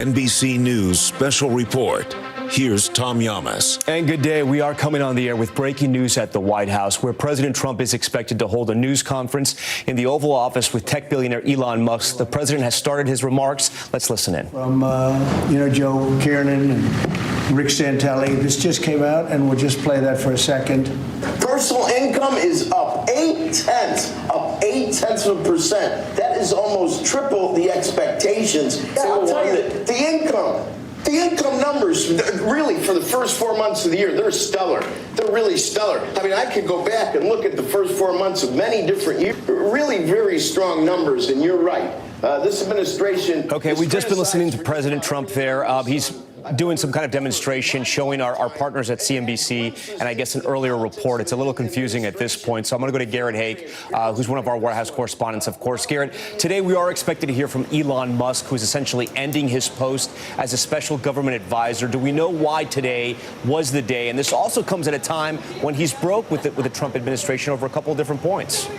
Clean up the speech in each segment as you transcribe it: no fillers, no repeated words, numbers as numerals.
NBC News Special Report. Here's Tom Yamas. And good day. We are coming on the air with breaking news at the White House, where President Trump is expected to hold a news conference in the Oval Office with tech billionaire Elon Musk. The president has started his remarks. Let's listen in. From, Joe Kiernan and Rick Santelli. This just came out, and we'll just play that for a second. Personal income is up 0.8%. That is almost triple the expectations. Yeah, I'll tell you that the income numbers, really, for the first 4 months of the year, they're stellar. They're really stellar. I mean, I could go back and look at the first 4 months of many different years. Really very strong numbers, and you're right. This administration... Okay, we've just been listening to President Trump there. He's doing some kind of demonstration showing our partners at CNBC and I guess an earlier report. It's a little confusing at this point. So I'm going to go to Garrett Haake, who's one of our White House correspondents, of course. Garrett, today we are expected to hear from Elon Musk, who's essentially ending his post as a special government advisor. Do we know why today was the day? And this also comes at a time when he's broke with the Trump administration over a couple of different points.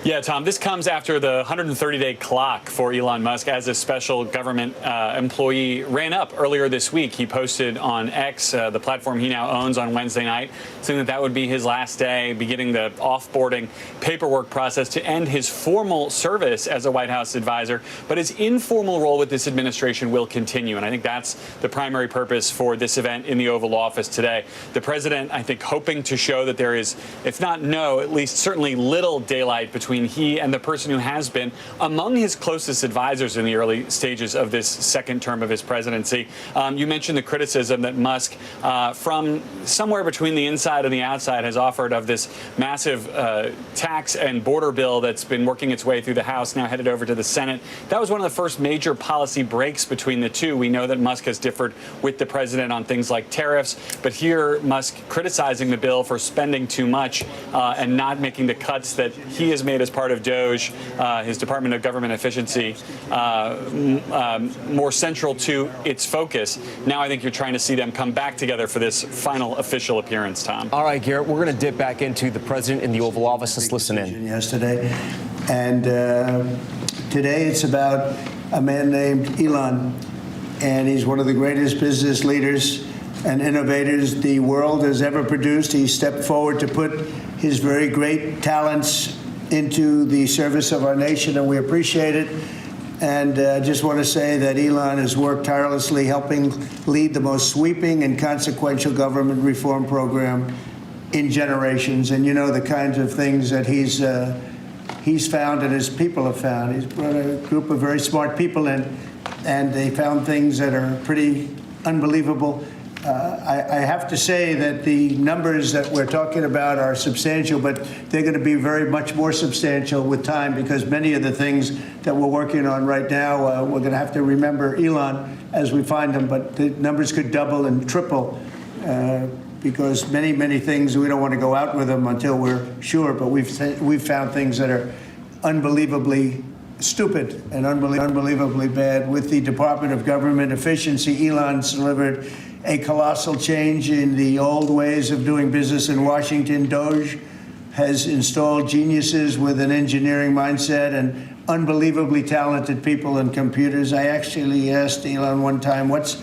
Yeah, Tom, this comes after the 130-day clock for Elon Musk as a special government employee ran up earlier this week. He posted on X, the platform he now owns, on Wednesday night, saying that would be his last day, beginning the offboarding paperwork process to end his formal service as a White House advisor. But his informal role with this administration will continue, and I think that's the primary purpose for this event in the Oval Office today. The president, I think, hoping to show that there is, if not no, at least certainly little daylight between he and the person who has been among his closest advisors in the early stages of this second term of his presidency. You mentioned the criticism that Musk, from somewhere between the inside and the outside, has offered of this massive tax and border bill that's been working its way through the House, now headed over to the Senate. That was one of the first major policy breaks between the two. We know that Musk has differed with the president on things like tariffs, but here Musk criticizing the bill for spending too much and not making the cuts that he has made as part of DOGE, his Department of Government Efficiency, more central to its focus. Now I think you're trying to see them come back together for this final official appearance, Tom. All right, Garrett, we're going to dip back into the president in the Oval Office. Let's listen in. Yesterday, and today it's about a man named Elon, and he's one of the greatest business leaders and innovators the world has ever produced. He stepped forward to put his very great talents into the service of our nation, and we appreciate it. And I just want to say that Elon has worked tirelessly helping lead the most sweeping and consequential government reform program in generations. And you know the kinds of things that he's found and his people have found. He's brought a group of very smart people in, and they found things that are pretty unbelievable. I have to say that the numbers that we're talking about are substantial, but they're going to be very much more substantial with time, because many of the things that we're working on right now, we're going to have to remember Elon as we find them, but the numbers could double and triple because many things, we don't want to go out with them until we're sure, but we've found things that are unbelievably stupid and unbelievably bad. With the Department of Government Efficiency, Elon's delivered a colossal change in the old ways of doing business in Washington. DOGE has installed geniuses with an engineering mindset and unbelievably talented people and computers. I actually asked Elon one time, what's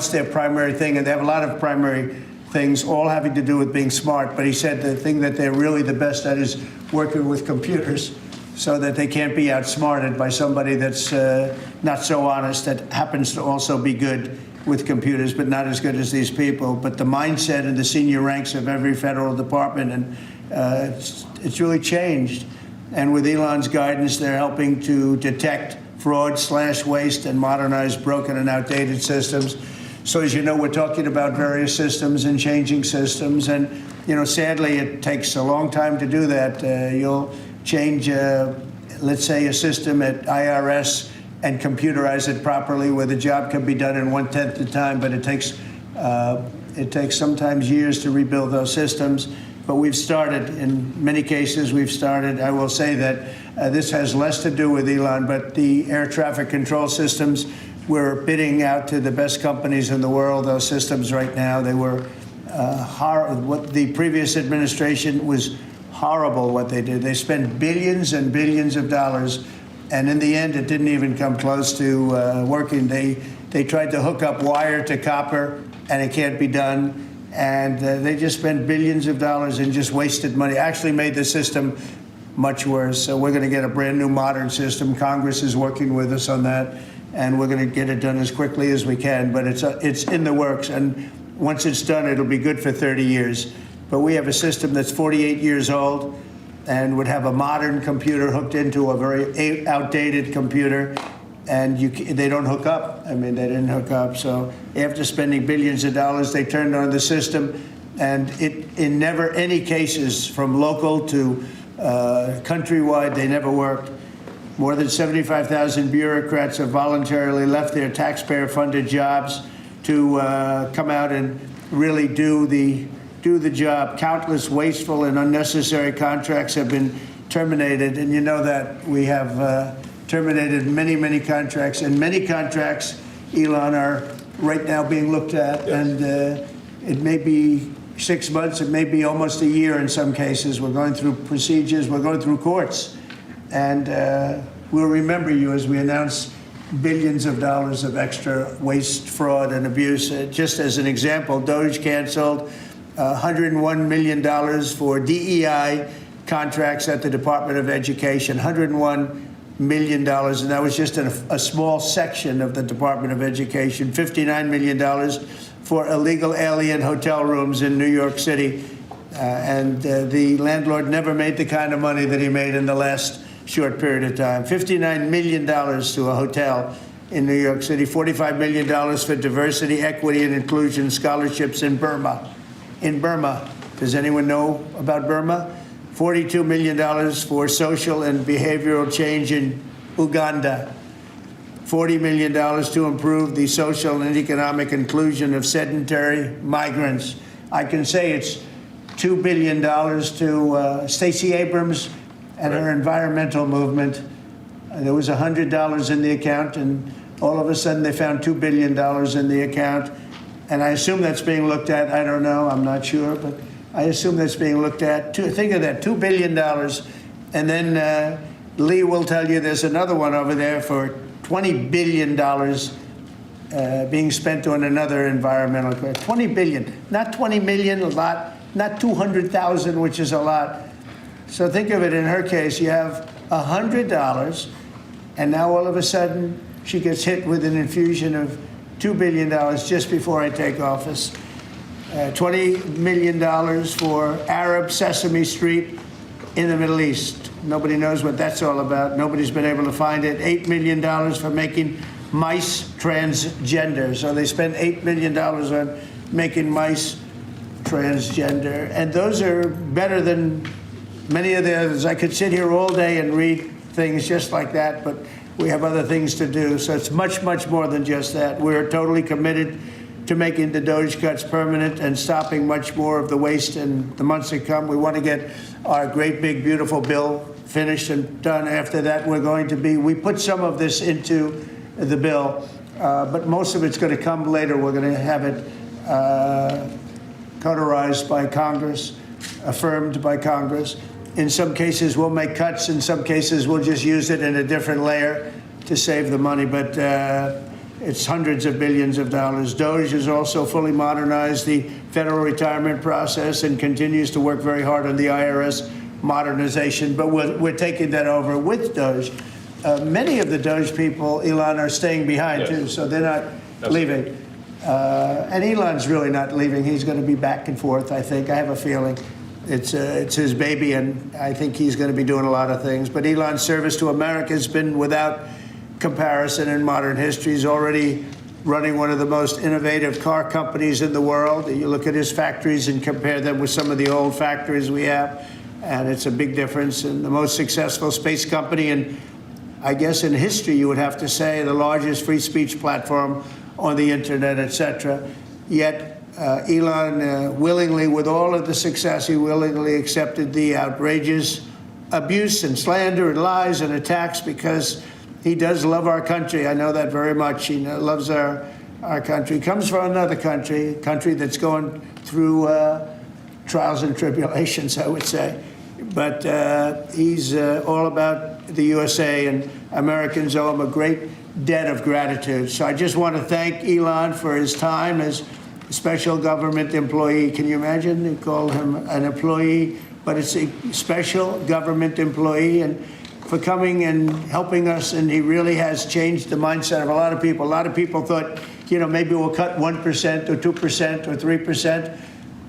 their primary thing? And they have a lot of primary things, all having to do with being smart. But he said the thing that they're really the best at is working with computers, so that they can't be outsmarted by somebody that's not so honest, that happens to also be good with computers, but not as good as these people. But the mindset in the senior ranks of every federal department, and it's really changed. And with Elon's guidance, they're helping to detect fraud, slash waste, and modernize broken and outdated systems. So as you know, we're talking about various systems and changing systems. And, sadly, it takes a long time to do that. You'll change, let's say, a system at IRS and computerize it properly, where the job can be done in 1/10 the time, but it takes sometimes years to rebuild those systems. But we've started, in many cases, I will say that this has less to do with Elon, but the air traffic control systems, we're bidding out to the best companies in the world, those systems right now. They were what the previous administration was horrible what they did. They spent billions and billions of dollars, and in the end, it didn't even come close to working. They They tried to hook up wire to copper, and it can't be done. And they just spent billions of dollars and just wasted money. Actually made the system much worse. So we're going to get a brand new modern system. Congress is working with us on that, and we're going to get it done as quickly as we can. But it's in the works, and once it's done, it'll be good for 30 years. But we have a system that's 48 years old and would have a modern computer hooked into a very outdated computer, and they don't hook up. I mean, they didn't hook up. So after spending billions of dollars, they turned on the system, and in never any cases, from local to countrywide, they never worked. More than 75,000 bureaucrats have voluntarily left their taxpayer-funded jobs to come out and really do the job. Countless wasteful and unnecessary contracts have been terminated, and you know that we have terminated many, many contracts, and many contracts, Elon, are right now being looked at, and it may be 6 months, it may be almost a year in some cases. We're going through procedures, we're going through courts, and we'll remember you as we announce billions of dollars of extra waste, fraud, and abuse. Just as an example, DOGE canceled $101 million for DEI contracts at the Department of Education, $101 million, and that was just a small section of the Department of Education. $59 million for illegal alien hotel rooms in New York City, and the landlord never made the kind of money that he made in the last short period of time. $59 million to a hotel in New York City, $45 million for diversity, equity, and inclusion scholarships in Burma. In Burma, does anyone know about Burma? $42 million for social and behavioral change in Uganda. $40 million to improve the social and economic inclusion of sedentary migrants. I can say it's $2 billion to Stacey Abrams and her environmental movement. There was $100 in the account, and all of a sudden they found $2 billion in the account. And I assume that's being looked at. I don't know. I'm not sure, but I assume that's being looked at. Think of that, $2 billion. And then Lee will tell you there's another one over there for $20 billion being spent on another environmental credit. $20 billion, not 20 million, a lot, not 200,000, which is a lot. So think of it, in her case, you have $100, and now all of a sudden she gets hit with an infusion of $2 billion just before I take office. $20 million for Arab Sesame Street in the Middle East. Nobody knows what that's all about. Nobody's been able to find it. $8 million for making mice transgender. So they spent $8 million on making mice transgender. And those are better than many of the others. I could sit here all day and read things just like that, but we have other things to do. So it's much, much more than just that. We're totally committed to making the DOGE cuts permanent and stopping much more of the waste in the months to come. We want to get our great, big, beautiful bill finished and done. After that, we put some of this into the bill, but most of it's going to come later. We're going to have it cauterized by Congress, affirmed by Congress. In some cases, we'll make cuts. In some cases, we'll just use it in a different layer to save the money. But it's hundreds of billions of dollars. DOGE has also fully modernized the federal retirement process and continues to work very hard on the IRS modernization. But we're taking that over with DOGE. Many of the DOGE people, Elon, are staying behind, too, so they're not leaving. And Elon's really not leaving. He's going to be back and forth, I think. I have a feeling. It's his baby, and I think he's going to be doing a lot of things. But Elon's service to America has been without comparison in modern history. He's already running one of the most innovative car companies in the world. You look at his factories and compare them with some of the old factories we have, and it's a big difference. And the most successful space company, and I guess in history you would have to say the largest free speech platform on the internet, etc. Yet Elon willingly, with all of the success, he willingly accepted the outrageous abuse and slander and lies and attacks because he does love our country. I know that very much. He loves our country. He comes from another country that's going through trials and tribulations, I would say. But he's all about the USA, and Americans owe him a great debt of gratitude. So I just want to thank Elon for his time as a special government employee. Can you imagine? They call him an employee, but it's a special government employee, and for coming and helping us. And he really has changed the mindset of a lot of people. A lot of people thought, maybe we'll cut 1% or 2% or 3%.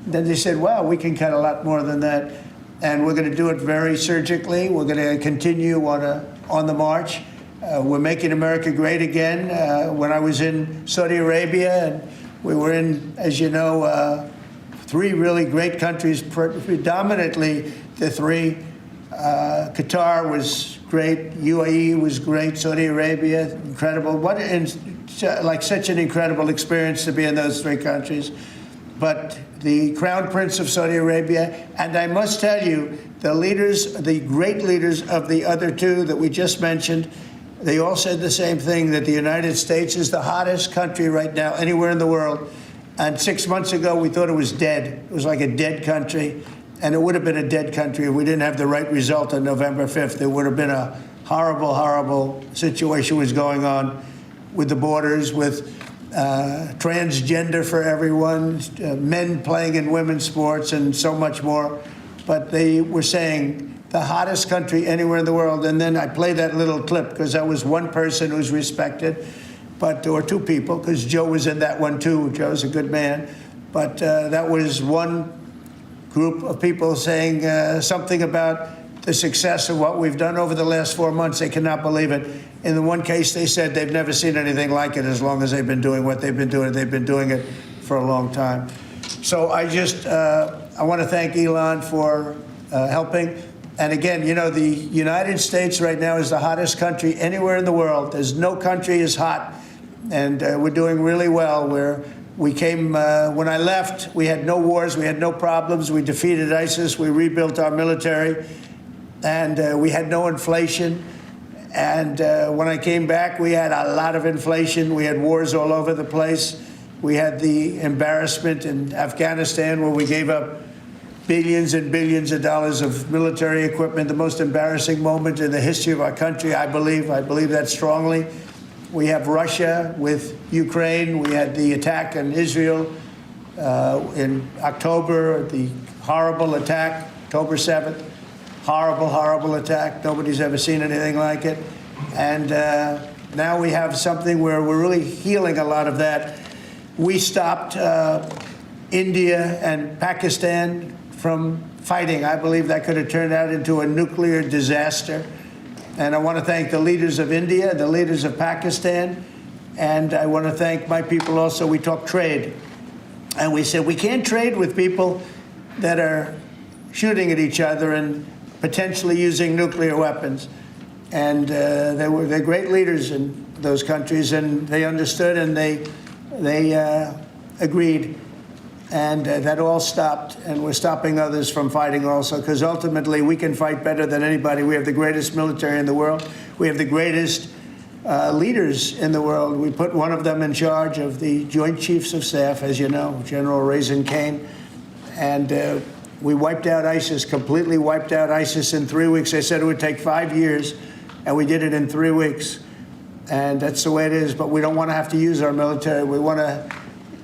Then they said, wow, we can cut a lot more than that. And we're going to do it very surgically. We're going to continue on the march. We're making America great again. When I was in Saudi Arabia, and we were in, as you know, 3 really great countries, predominantly the 3. Qatar was great, UAE was great, Saudi Arabia, incredible. Such an incredible experience to be in those 3 countries. But the Crown Prince of Saudi Arabia, and I must tell you, the great leaders of the other 2 that we just mentioned, they all said the same thing, that the United States is the hottest country right now anywhere in the world. And 6 months ago, we thought it was dead. It was like a dead country. And it would have been a dead country if we didn't have the right result on November 5th. There would have been a horrible, horrible situation was going on with the borders, with transgender for everyone, men playing in women's sports, and so much more. But they were saying the hottest country anywhere in the world. And then I played that little clip because that was one person who's respected, or 2 people, because Joe was in that one too. Joe's a good man. But that was one group of people saying something about the success of what we've done over the last 4 months. They cannot believe it. In the one case, they said they've never seen anything like it as long as they've been doing what they've been doing. They've been doing it for a long time. So I want to thank Elon for helping. And again, the United States right now is the hottest country anywhere in the world. There's no country as hot. And we're doing really well. We came, when I left, we had no wars, we had no problems. We defeated ISIS, we rebuilt our military, and we had no inflation. And when I came back, we had a lot of inflation. We had wars all over the place. We had the embarrassment in Afghanistan where we gave up billions and billions of dollars of military equipment, the most embarrassing moment in the history of our country, I believe. I believe that strongly. We have Russia with Ukraine. We had the attack on Israel in October, the horrible attack, October 7th. Horrible, horrible attack. Nobody's ever seen anything like it. And now we have something where we're really healing a lot of that. We stopped India and Pakistan from fighting. I believe that could have turned out into a nuclear disaster. And I want to thank the leaders of India, the leaders of Pakistan, and I want to thank my people also. We talk trade, and we said we can't trade with people that are shooting at each other and potentially using nuclear weapons. And they're great leaders in those countries, and they understood, and they agreed. And that all stopped, and we're stopping others from fighting also, because ultimately we can fight better than anybody. We have the greatest military in the world. We have the greatest leaders in the world. We put one of them in charge of the Joint Chiefs of Staff, as you know, General Raisin Kane. And we wiped out ISIS, completely wiped out ISIS in 3 weeks. They said it would take 5 years, and we did it in 3 weeks. And that's the way it is. But we don't want to have to use our military. We want to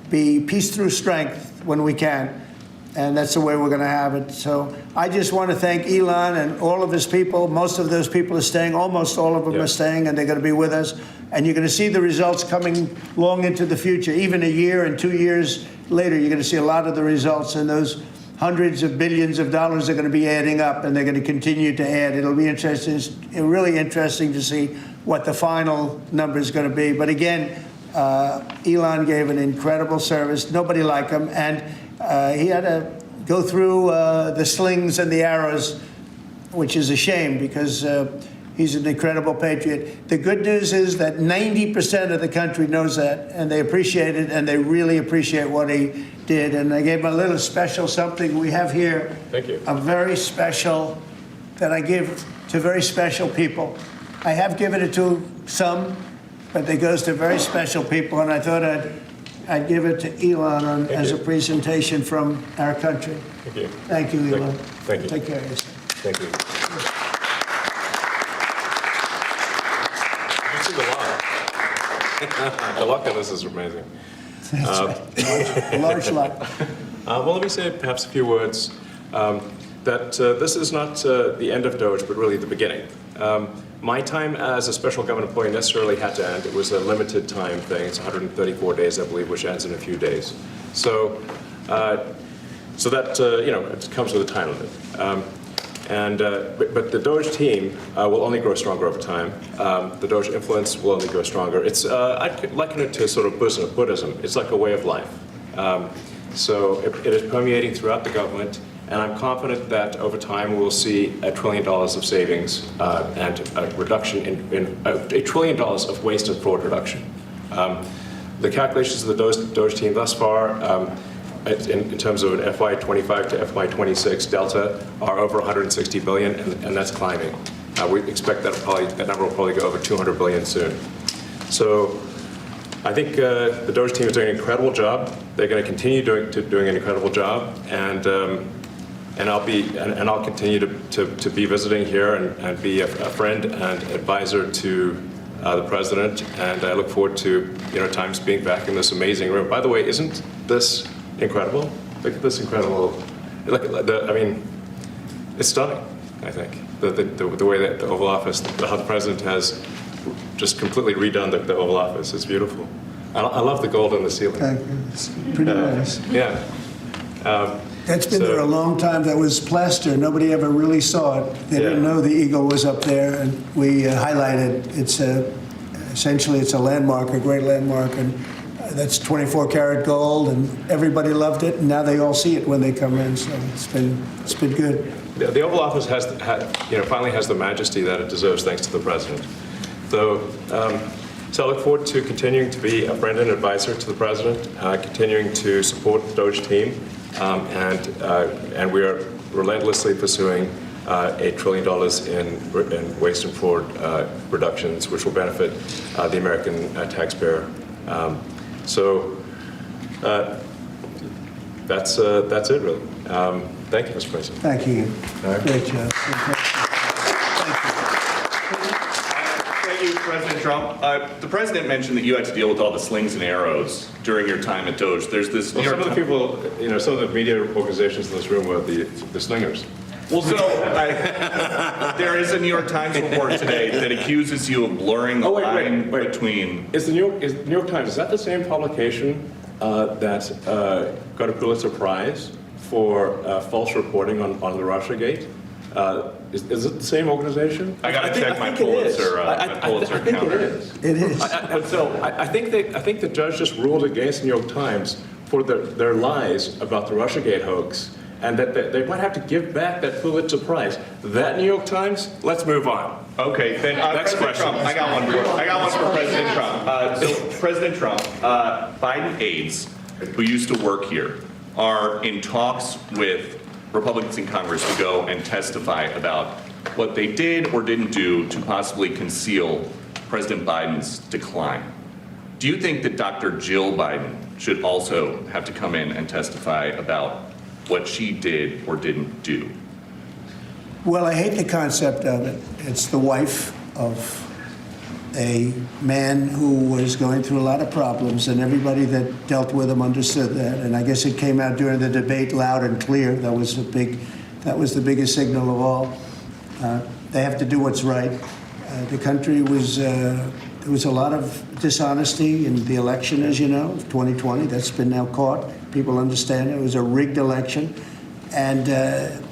be peace through strength when we can. And that's the way we're going to have it. So I just want to thank Elon and all of his people. Most of those people are staying. Almost all of them are staying, and they're going to be with us. And you're going to see the results coming long into the future. Even a year and 2 years later, you're going to see a lot of the results. And those hundreds of billions of dollars are going to be adding up, and they're going to continue to add. It'll be interesting, really interesting to see what the final number is going to be. But again, Elon gave an incredible service. Nobody like him. And he had to go through the slings and the arrows, which is a shame because he's an incredible patriot. The good news is that 90% of the country knows that, and they appreciate it, and they really appreciate what he did. And I gave him a little special something we have here. Thank you. A very special that I give to very special people. I have given it to some, but it goes to very special people, and I thought I'd give it to Elon as a presentation from our country. Thank you. Thank you, Elon. Thank you. Take care of yourself. Thank you. This is a lot. The luck in this is amazing. That's right. Large luck. Well, let me say perhaps a few words that this is not the end of Doge, but really the beginning. My time as a special government employee necessarily had to end. It was a limited time thing. It's 134 days, I believe, which ends in a few days. So that it comes with a time limit. But the Doge team will only grow stronger over time. The Doge influence will only grow stronger. I'd liken it to sort of Buddhism. It's like a way of life. So it is permeating throughout the government, and I'm confident that over time we'll see $1 trillion of savings and a reduction in $1 trillion of waste and fraud reduction. The calculations of the Doge team thus far, in terms of an FY25 to FY26 delta, are over 160 billion, and that's climbing. We expect that number will probably go over 200 billion soon. So I think the Doge team is doing an incredible job. They're going to continue doing an incredible job, and I'll continue to be visiting here and be a friend and advisor to the president. And I look forward to times being back in this amazing room. By the way, isn't this incredible? Look at this incredible. It's stunning. I think the way that the Oval Office, how the president has just completely redone the Oval Office. It's beautiful. I love the gold on the ceiling. Thank you. It's pretty nice. Yeah. That's been there a long time. That was plaster. Nobody ever really saw it. They didn't know the eagle was up there, and we highlighted. It's essentially it's a landmark, a great landmark, and that's 24-karat gold, and everybody loved it. And now they all see it when they come in. So it's been good. The Oval Office finally has the majesty that it deserves, thanks to the president. So I look forward to continuing to be a friend and advisor to the president, continuing to support the Doge team, and we are relentlessly pursuing $8 trillion in waste and fraud reductions, which will benefit the American taxpayer. That's it, really. Thank you, Mr. President. Thank you. Great job. Thank you, President Trump. The president mentioned that you had to deal with all the slings and arrows during your time at Doge. There's this. Well, some of the people, some of the media organizations in this room were the slingers. Well, so there is a New York Times report today that accuses you of blurring the line between. Is the New York Times, is that the same publication that got a Pulitzer Prize for false reporting on the Russiagate? Is it the same organization? I got to check my Pulitzer. I think it is. It is. I think the judge just ruled against the New York Times for their lies about the Russiagate hoax, and that they might have to give back that Pulitzer Prize. That New York Times. Let's move on. Okay, then Next President question. Trump. I got one for President Trump. So President Trump, Biden aides who used to work here are in talks with Republicans in Congress to go and testify about what they did or didn't do to possibly conceal President Biden's decline. Do you think that Dr. Jill Biden should also have to come in and testify about what she did or didn't do? Well, I hate the concept of it. It's the wife of a man who was going through a lot of problems, and everybody that dealt with him understood that. And I guess it came out during the debate loud and clear. That was the biggest signal of all. They have to do what's right. The country was there was a lot of dishonesty in the election, as you know, of 2020. That's been now caught. People understand it was a rigged election. And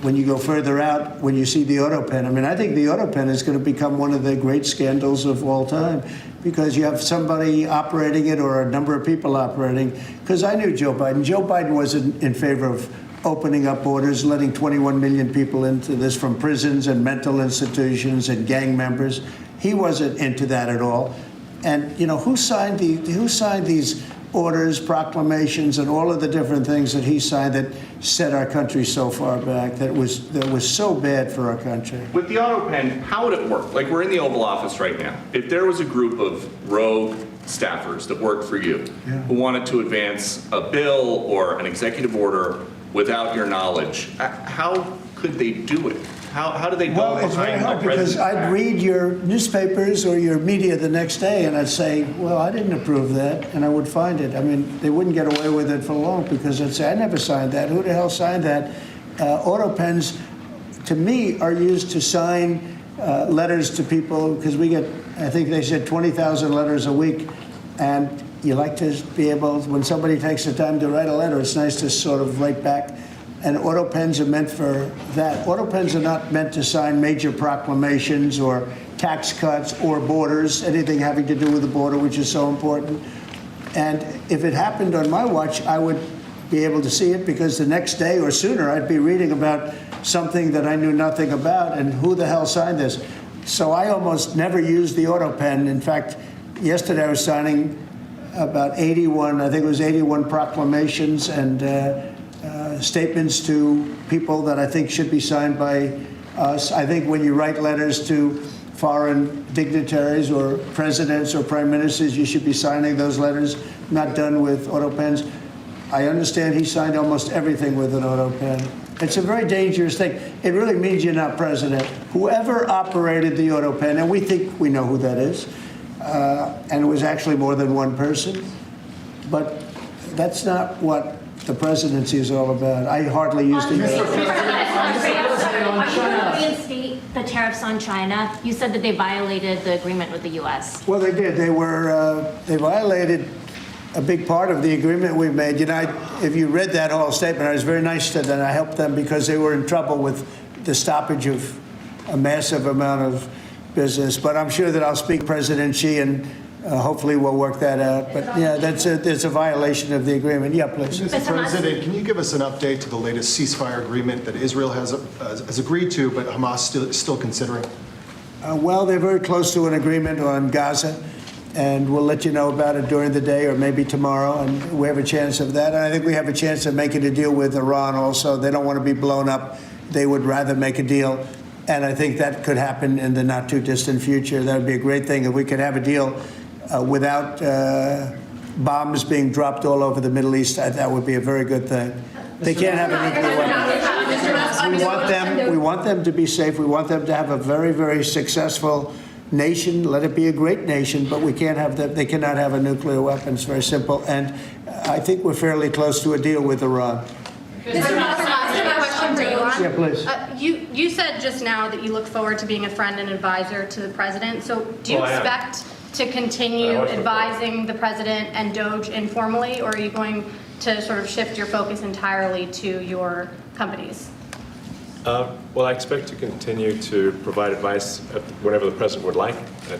when you go further out, when you see the auto pen, I think the auto pen is going to become one of the great scandals of all time, because you have somebody operating it or a number of people operating. Because I knew Joe Biden. Joe Biden wasn't in favor of opening up borders, letting 21 million people into this from prisons and mental institutions and gang members. He wasn't into that at all. And who signed these orders, proclamations, and all of the different things that he signed that set our country so far back, that was so bad for our country? With the auto pen, how would it work? Like, we're in the Oval Office right now. If there was a group of rogue staffers that worked for you who wanted to advance a bill or an executive order without your knowledge, how could they do it? How do they go Well, it's very behind hard the because president's I'd back? read your newspapers or your media the next day and I'd say, well, I didn't approve that, and I would find it. I mean, they wouldn't get away with it for long because I'd say, I never signed that. Who the hell signed that? Auto pens, to me, are used to sign letters to people because we get, I think they said 20,000 letters a week, and you like to be able, when somebody takes the time to write a letter, it's nice to sort of write back. And auto pens are meant for that. Auto pens are not meant to sign major proclamations or tax cuts or borders, anything having to do with the border, which is so important. And if it happened on my watch, I would be able to see it because the next day or sooner, I'd be reading about something that I knew nothing about and who the hell signed this. So I almost never use the auto pen. In fact, yesterday I was signing about 81, I think it was 81 proclamations and statements to people that I think should be signed by us. I think when you write letters to foreign dignitaries or presidents or prime ministers, you should be signing those letters, not done with auto pens. I understand he signed almost everything with an auto pen. It's a very dangerous thing. It really means you're not president. Whoever operated the auto pen, and we think we know who that is, and it was actually more than one person, but that's not what the presidency is all about. I hardly used to use it. Are you reinstate the tariffs on China? You said that they violated the agreement with the U.S. Well, they did. They violated a big part of the agreement we made. You know, if you read that whole statement, I was very nice to them. I helped them because they were in trouble with the stoppage of a massive amount of business. But I'm sure that I'll speak to President Xi and hopefully we'll work that out. But yeah, there's a violation of the agreement. Yeah, please. Mr. President, can you give us an update to the latest ceasefire agreement that Israel has agreed to, but Hamas is still considering? Well, they're very close to an agreement on Gaza, and we'll let you know about it during the day or maybe tomorrow, and we have a chance of that. And I think we have a chance of making a deal with Iran also. They don't want to be blown up. They would rather make a deal. And I think that could happen in the not too distant future. That would be a great thing if we could have a deal without bombs being dropped all over the Middle East. That would be a very good thing. They can't have a nuclear weapon. We want them to be safe. We want them to have a very, very successful nation. Let it be a great nation, but we can't have that. They cannot have a nuclear weapon. It's very simple. And I think we're fairly close to a deal with Iran. Mr. Musk, a question for Elon. Yeah, please. You said just now that you look forward to being a friend and advisor to the president. So do you expect to continue advising the president and Doge informally, or are you going to sort of shift your focus entirely to your companies? Well, I expect to continue to provide advice whenever the president would like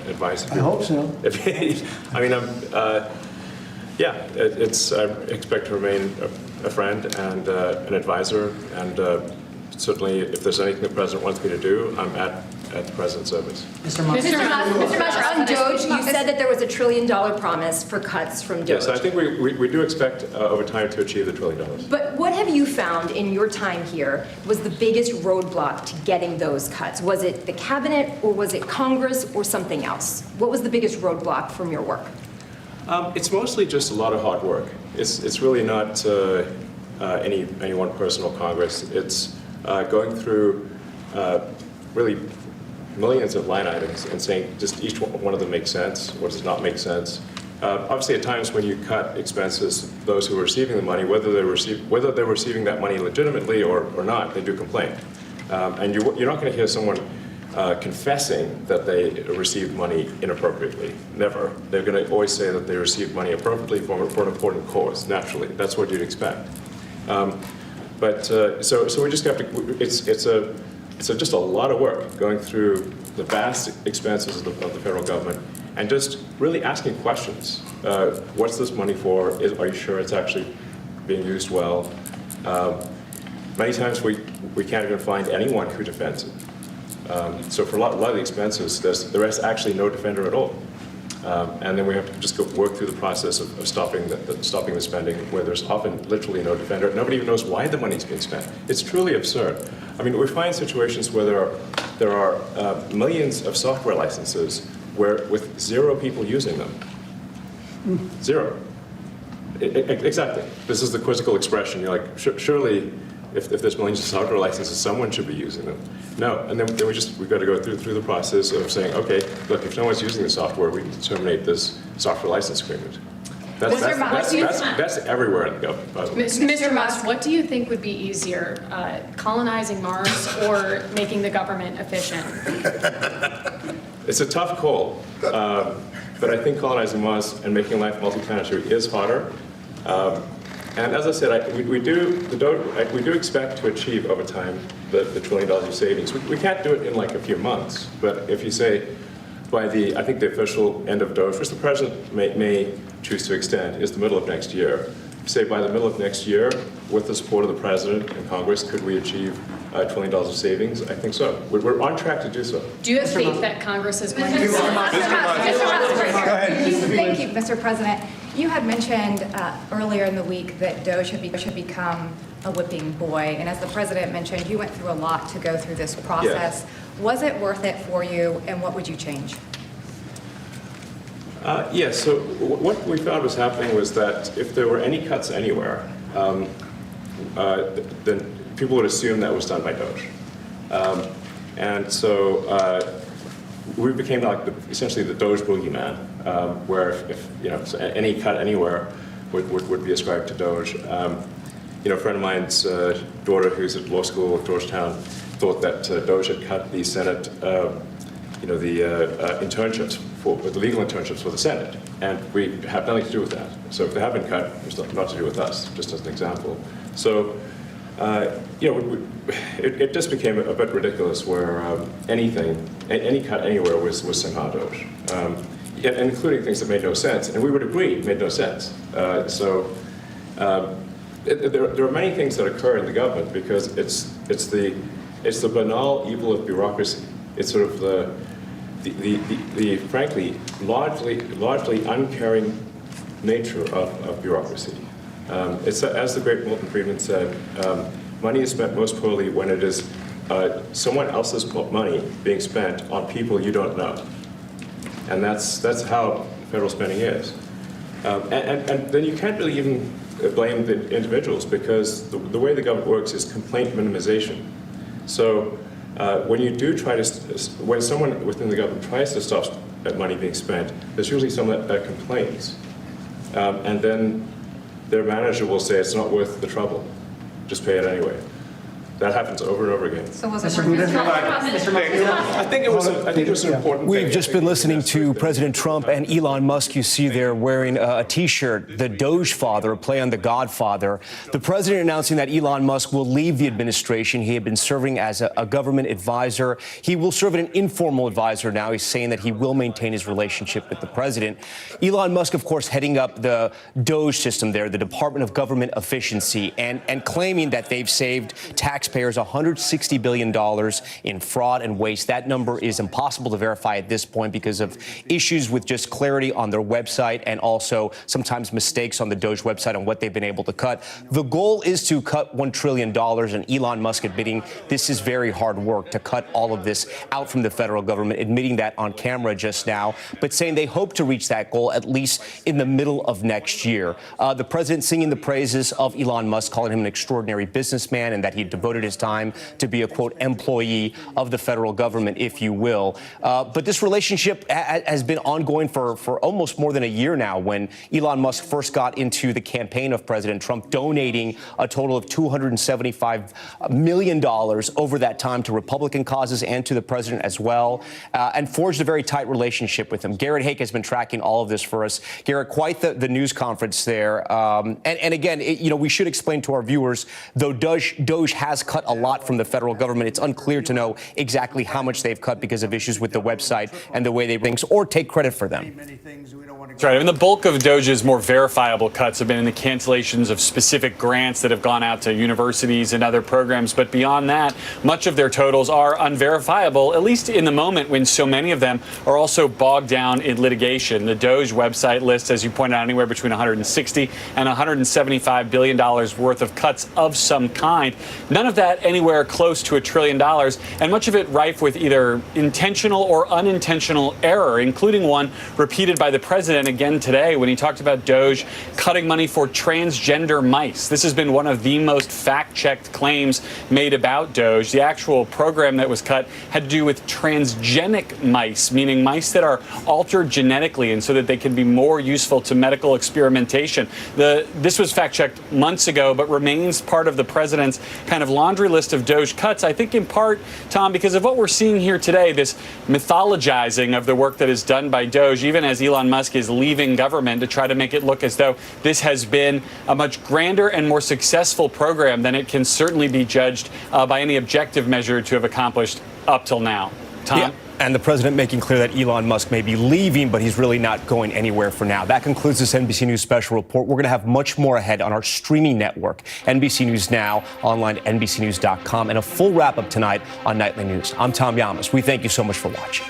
advice. I hope so. I mean, I expect to remain a friend and an advisor, and certainly if there's anything the president wants me to do, I'm at the president's service. Mr. Musk, on Doge, you said that there was $1 trillion promise for cuts from Doge. Yes, I think we do expect over time to achieve the $1 trillion. But what have you found in your time here was the biggest roadblock to getting those cuts? Was it the cabinet, or was it Congress, or something else? What was the biggest roadblock from your work? It's mostly just a lot of hard work. It's really not any one person or Congress. It's going through really millions of line items and saying just each one of them makes sense or does not make sense. Obviously, at times when you cut expenses, those who are receiving the money, whether they're receiving that money legitimately or not, they do complain. And you're not going to hear someone confessing that they received money inappropriately. Never. They're going to always say that they received money appropriately for an important cause. Naturally, that's what you'd expect. So we just have to. It's just a lot of work going through the vast expenses of the federal government and just really asking questions. What's this money for? Are you sure it's actually being used well? Many times we can't even find anyone who defends it. So for a lot of the expenses, there is actually no defender at all. And then we have to just work through the process of stopping the spending, where there's often literally no defender. Nobody even knows why the money's being spent. It's truly absurd. I mean, we find situations where there are millions of software licenses with 0 people using them. 0. Exactly. This is the quizzical expression. You're like, surely If there's millions of software licenses, someone should be using them. No, and then we've got to go through the process of saying, okay, look, if no one's using the software, we can terminate this software license agreement. That's everywhere in the government, by the way. Mr. Musk, what do you think would be easier, colonizing Mars or making the government efficient? It's a tough call, but I think colonizing Mars and making life multi-planetary is harder. And as I said, we do expect to achieve over time the $1 trillion of savings. We can't do it in like a few months, but if you say by I think the official end of DOGE, which the president may choose to extend, is the middle of next year. Say by the middle of next year, with the support of the president and Congress, could we achieve $1 trillion of savings? I think so. We're on track to do so. Do you have faith that Congress is going to? Mr. Musk. Thank you, Mr. President. You had mentioned earlier in the week that DOGE should become a whipping boy, and as the president mentioned, you went through a lot to go through this process. Yes. Was it worth it for you, and what would you change? Yes, so what we found was happening was that if there were any cuts anywhere, then people would assume that was done by DOGE. And so we became like essentially the DOGE boogeyman, where if so any cut anywhere would be ascribed to DOGE. A friend of mine's daughter, who's at law school at Georgetown, thought that DOGE had cut the Senate, internships the legal internships for the Senate, and we have nothing to do with that. So if they have been cut, it's not to do with us, just as an example. So, it just became a bit ridiculous where any cut anywhere was somehow DOGE, and including things that made no sense, and we would agree made no sense. There are many things that occur in the government because it's the banal evil of bureaucracy. It's sort of the frankly largely uncaring nature of bureaucracy. It's as the great Milton Friedman said, money is spent most poorly when it is someone else's money being spent on people you don't know, and that's how federal spending is. And then you can't really even blame the individuals because the way the government works is complaint minimization. So when you do when someone within the government tries to stop money being spent, there's usually someone that complains. And then their manager will say it's not worth the trouble, just pay it anyway. That happens over and over again. So was it I think it was an important thing. We've just been listening to President Trump and Elon Musk. You see there wearing a T-shirt, the Doge Father, a play on the Godfather. The president announcing that Elon Musk will leave the administration. He had been serving as a government advisor. He will serve as an informal advisor now. He's saying that he will maintain his relationship with the president. Elon Musk, of course, heading up the Doge system there, the Department of Government Efficiency, and claiming that they've saved taxpayers $160 billion in fraud and waste. That number is impossible to verify at this point because of issues with just clarity on their website and also sometimes mistakes on the Doge website on what they've been able to cut. The goal is to cut $1 trillion, and Elon Musk admitting this is very hard work to cut all of this out from the federal government, admitting that on camera just now, but saying they hope to reach that goal at least in the middle of next year. The president singing the praises of Elon Musk, calling him an extraordinary businessman and that he devoted his time to be a, quote, employee of the federal government, if you will. But this relationship has been ongoing for almost more than a year now, when Elon Musk first got into the campaign of President Trump, donating a total of $275 million over that time to Republican causes and to the president as well, and forged a very tight relationship with him. Garrett Hake has been tracking all of this for us. Garrett, quite the news conference there. And again, we should explain to our viewers, though Doge has cut a lot from the federal government, it's unclear to know exactly how much they've cut because of issues with the website and the way they bring things, or take credit for them. That's right. I mean, the bulk of Doge's more verifiable cuts have been in the cancellations of specific grants that have gone out to universities and other programs. But beyond that, much of their totals are unverifiable, at least in the moment when so many of them are also bogged down in litigation. The Doge website lists, as you pointed out, anywhere between $160 and $175 billion worth of cuts of some kind. None of of that anywhere close to $1 trillion, and much of it rife with either intentional or unintentional error, including one repeated by the president again today when he talked about Doge cutting money for transgender mice. This has been one of the most fact-checked claims made about Doge. The actual program that was cut had to do with transgenic mice, meaning mice that are altered genetically and so that they can be more useful to medical experimentation. This was fact-checked months ago, but remains part of the president's kind of laundry list of Doge cuts, I think in part, Tom, because of what we're seeing here today, this mythologizing of the work that is done by Doge, even as Elon Musk is leaving government to try to make it look as though this has been a much grander and more successful program than it can certainly be judged by any objective measure to have accomplished up till now. Tom? Yeah. And the president making clear that Elon Musk may be leaving, but he's really not going anywhere for now. That concludes this NBC News special report. We're going to have much more ahead on our streaming network, NBC News Now, online at NBCNews.com, and a full wrap-up tonight on Nightly News. I'm Tom Yamas. We thank you so much for watching.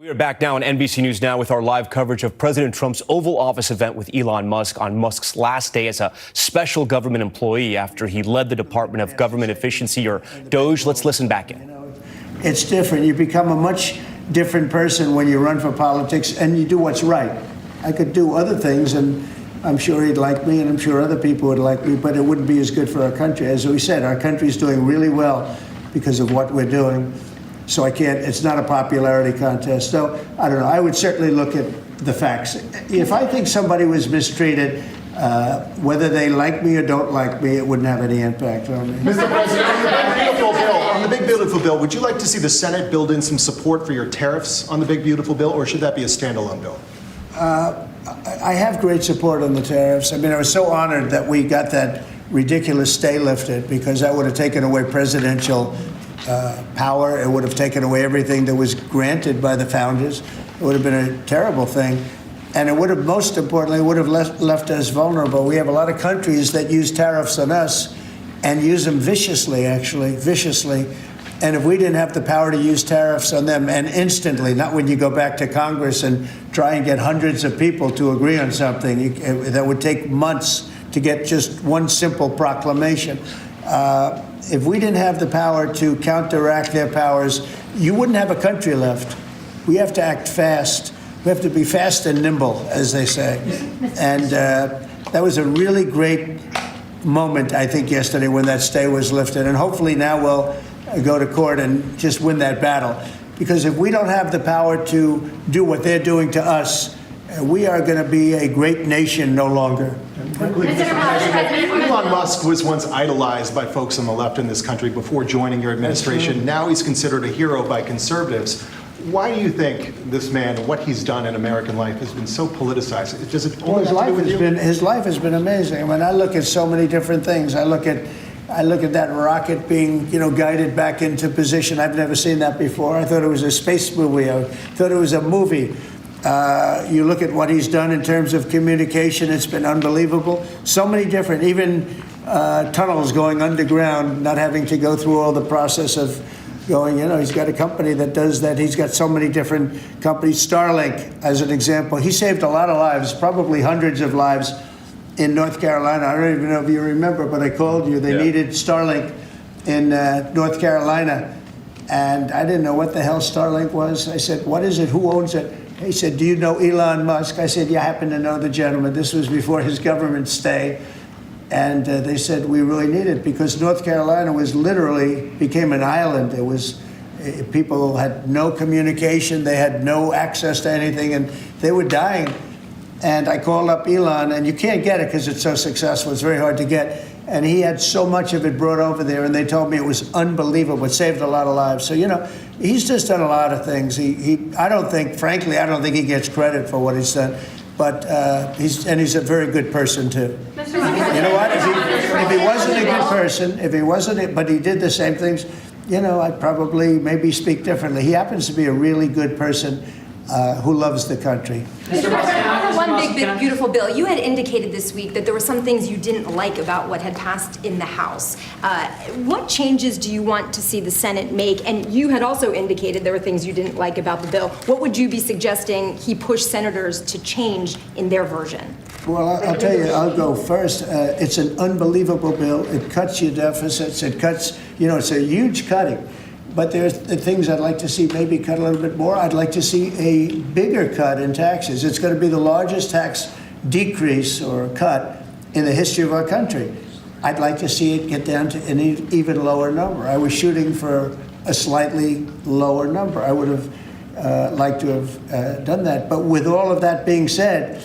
We are back now on NBC News Now with our live coverage of President Trump's Oval Office event with Elon Musk on Musk's last day as a special government employee after he led the Department of Government Efficiency, or DOGE. Let's listen back in. It's different. You become a much different person when you run for politics and you do what's right. I could do other things, and I'm sure he'd like me, and I'm sure other people would like me, but it wouldn't be as good for our country. As we said, our country's doing really well because of what we're doing. So it's not a popularity contest. So I don't know. I would certainly look at the facts. If I think somebody was mistreated, whether they like me or don't like me, it wouldn't have any impact on me. Mr. President, on the big beautiful bill, would you like to see the Senate build in some support for your tariffs on the big beautiful bill, or should that be a standalone bill? I have great support on the tariffs. I mean, I was so honored that we got that ridiculous stay lifted, because that would have taken away presidential power. It would have taken away everything that was granted by the founders. It would have been a terrible thing. And it would have, most importantly, would have left us vulnerable. We have a lot of countries that use tariffs on us and use them viciously, actually, viciously. And if we didn't have the power to use tariffs on them, and instantly, not when you go back to Congress and try and get hundreds of people to agree on something, that would take months to get just one simple proclamation. If we didn't have the power to counteract their powers, you wouldn't have a country left. We have to act fast. We have to be fast and nimble, as they say. And that was a really great moment, I think, yesterday when that stay was lifted. And hopefully now we'll go to court and just win that battle. Because if we don't have the power to do what they're doing to us, we are going to be a great nation no longer. Elon Musk was once idolized by folks on the left in this country before joining your administration. Now he's considered a hero by conservatives. Why do you think this man, what he's done in American life, has been so politicized? Does it only have to do with you? His life has been amazing. I mean, I look at so many different things. I look at that rocket being, guided back into position. I've never seen that before. I thought it was a space movie. I thought it was a movie. You look at what he's done in terms of communication, it's been unbelievable. So many different, even tunnels going underground, not having to go through all the process of going, he's got a company that does that. He's got so many different companies. Starlink, as an example, he saved a lot of lives, probably hundreds of lives in North Carolina. I don't even know if you remember, but I called you. They needed Starlink in North Carolina. And I didn't know what the hell Starlink was. I said, what is it? Who owns it? He said, do you know Elon Musk? I said, yeah, I happen to know the gentleman. This was before his government stay. And they said, we really need it, because North Carolina became an island. It was, people had no communication. They had no access to anything, and they were dying. And I called up Elon, and you can't get it because it's so successful. It's very hard to get. And he had so much of it brought over there, and they told me it was unbelievable. It saved a lot of lives. So, he's just done a lot of things. I don't think he gets credit for what he's done. But he's a very good person, too. You know what? If he wasn't a good person, but he did the same things, I'd probably maybe speak differently. He happens to be a really good person. who loves the country. Mr. President, one big, beautiful bill. You had indicated this week that there were some things you didn't like about what had passed in the House. What changes do you want to see the Senate make? And you had also indicated there were things you didn't like about the bill. What would you be suggesting he push senators to change in their version? Well, I'll tell you, I'll go first. It's an unbelievable bill. It cuts your deficits. It cuts, it's a huge cutting. But there's the things I'd like to see maybe cut a little bit more. I'd like to see a bigger cut in taxes. It's going to be the largest tax decrease or cut in the history of our country. I'd like to see it get down to an even lower number. I was shooting for a slightly lower number. I would have liked to have done that. But with all of that being said,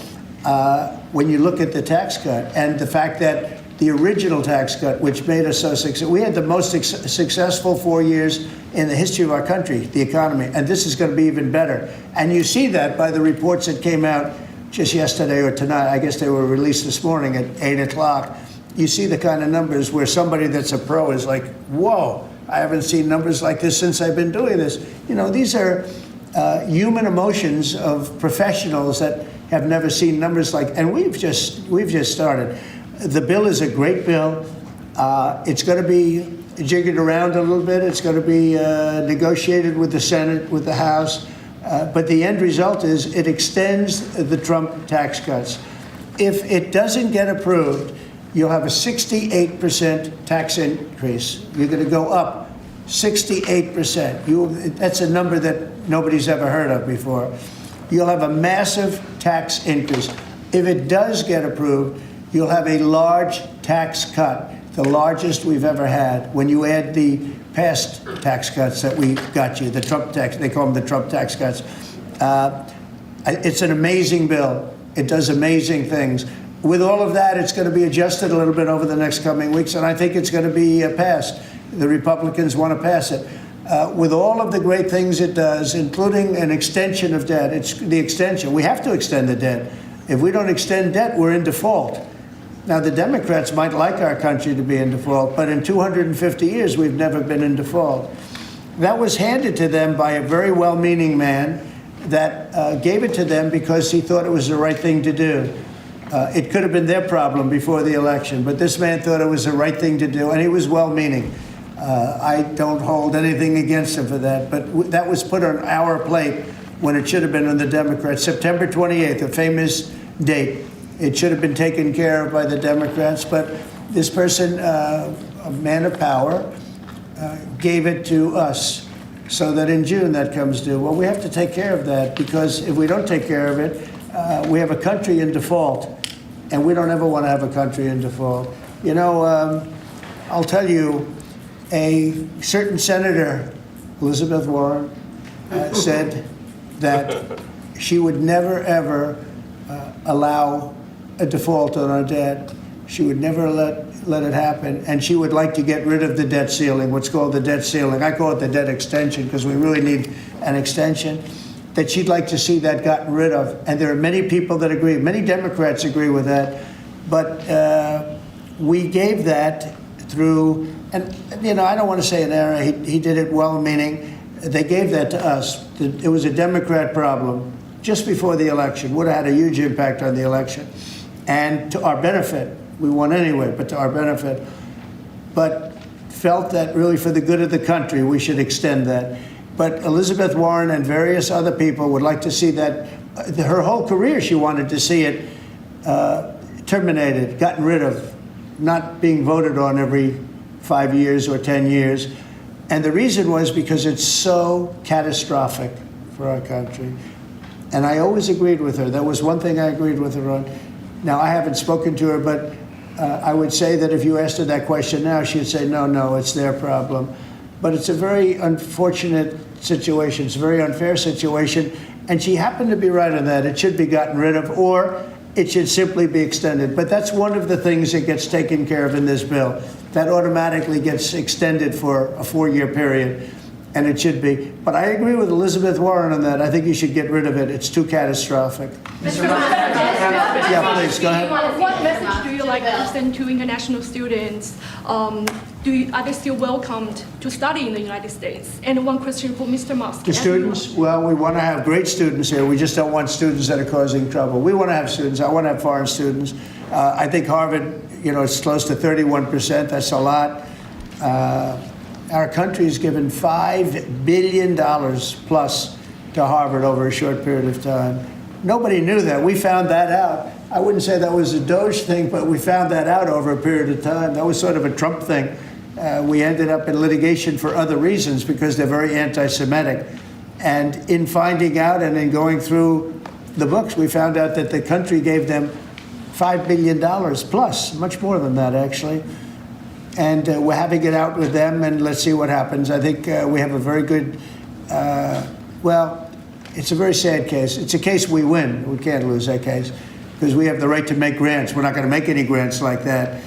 when you look at the tax cut and the fact that the original tax cut, which made us so successful, we had the most successful 4 years in the history of our country, the economy, and this is going to be even better. And you see that by the reports that came out just yesterday or tonight. I guess they were released this morning at 8 o'clock. You see the kind of numbers where somebody that's a pro is like, whoa, I haven't seen numbers like this since I've been doing this. These are human emotions of professionals that have never seen numbers like, and we've just started. The bill is a great bill. It's going to be jiggered around a little bit. It's going to be negotiated with the Senate, with the House. But the end result is it extends the Trump tax cuts. If it doesn't get approved, you'll have a 68% tax increase. You're going to go up 68%. That's a number that nobody's ever heard of before. You'll have a massive tax increase. If it does get approved, you'll have a large tax cut, the largest we've ever had. When you add the past tax cuts that we got you, the Trump tax, they call them the Trump tax cuts. It's an amazing bill. It does amazing things. With all of that, it's going to be adjusted a little bit over the next coming weeks, and I think it's going to be passed. The Republicans want to pass it. With all of the great things it does, including an extension of debt, it's the extension. We have to extend the debt. If we don't extend debt, we're in default. Now, the Democrats might like our country to be in default, but in 250 years, we've never been in default. That was handed to them by a very well-meaning man that gave it to them because he thought it was the right thing to do. It could have been their problem before the election, but this man thought it was the right thing to do, and he was well-meaning. I don't hold anything against him for that, but that was put on our plate when it should have been on the Democrats. September 28th, a famous date. It should have been taken care of by the Democrats, but this person, a man of power, gave it to us so that in June that comes due. Well, we have to take care of that because if we don't take care of it, we have a country in default, and we don't ever want to have a country in default. I'll tell you, a certain senator, Elizabeth Warren, said that she would never, ever allow a default on our debt. She would never let it happen, and she would like to get rid of the debt ceiling, what's called the debt ceiling. I call it the debt extension because we really need an extension, that she'd like to see that gotten rid of. And there are many people that agree. Many Democrats agree with that. But we gave that through, and I don't want to say an error. He did it well-meaning. They gave that to us. It was a Democrat problem just before the election. Would have had a huge impact on the election. And to our benefit, we won anyway, but to our benefit. But felt that really for the good of the country, we should extend that. But Elizabeth Warren and various other people would like to see that. Her whole career, she wanted to see it terminated, gotten rid of, not being voted on every 5 years or 10 years. And the reason was because it's so catastrophic for our country. And I always agreed with her. That was one thing I agreed with her on. Now, I haven't spoken to her, but I would say that if you asked her that question now, she'd say, no, it's their problem. But it's a very unfortunate situation. It's a very unfair situation. And she happened to be right on that. It should be gotten rid of, or it should simply be extended. But that's one of the things that gets taken care of in this bill. That automatically gets extended for a 4-year period. And it should be. But I agree with Elizabeth Warren on that. I think you should get rid of it. It's too catastrophic. Mr. Yeah, please, go ahead. What message do you like to send to international students are they still welcomed to study in the United States? And one question for Mr. Musk. The students? Well, we want to have great students here. We just don't want students that are causing trouble. We want to have students. I want to have foreign students. I think Harvard, it's close to 31%. That's a lot. Our country's given $5 billion plus to Harvard over a short period of time. Nobody knew that. We found that out. I wouldn't say that was a Doge thing, but we found that out over a period of time. That was sort of a Trump thing. We ended up in litigation for other reasons because they're very anti-Semitic. And in finding out and in going through the books, we found out that the country gave them $5 billion plus, much more than that, actually. And we're having it out with them, and let's see what happens. I think we have a very good, it's a very sad case. It's a case we win. We can't lose that case because we have the right to make grants. We're not going to make any grants like that.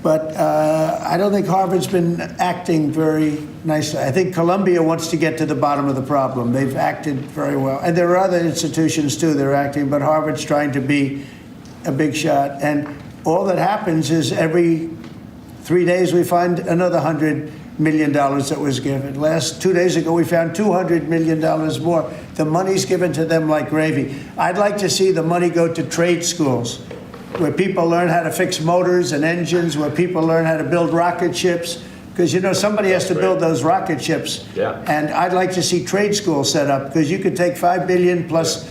But I don't think Harvard's been acting very nicely. I think Columbia wants to get to the bottom of the problem. They've acted very well. And there are other institutions, too, that are acting, but Harvard's trying to be a big shot. And all that happens is every 3 days we find another $100 million that was given. 2 days ago, we found $200 million more. The money's given to them like gravy. I'd like to see the money go to trade schools, where people learn how to fix motors and engines, where people learn how to build rocket ships, because, somebody has to build those rocket ships. Yeah. And I'd like to see trade schools set up, because you could take $5 billion plus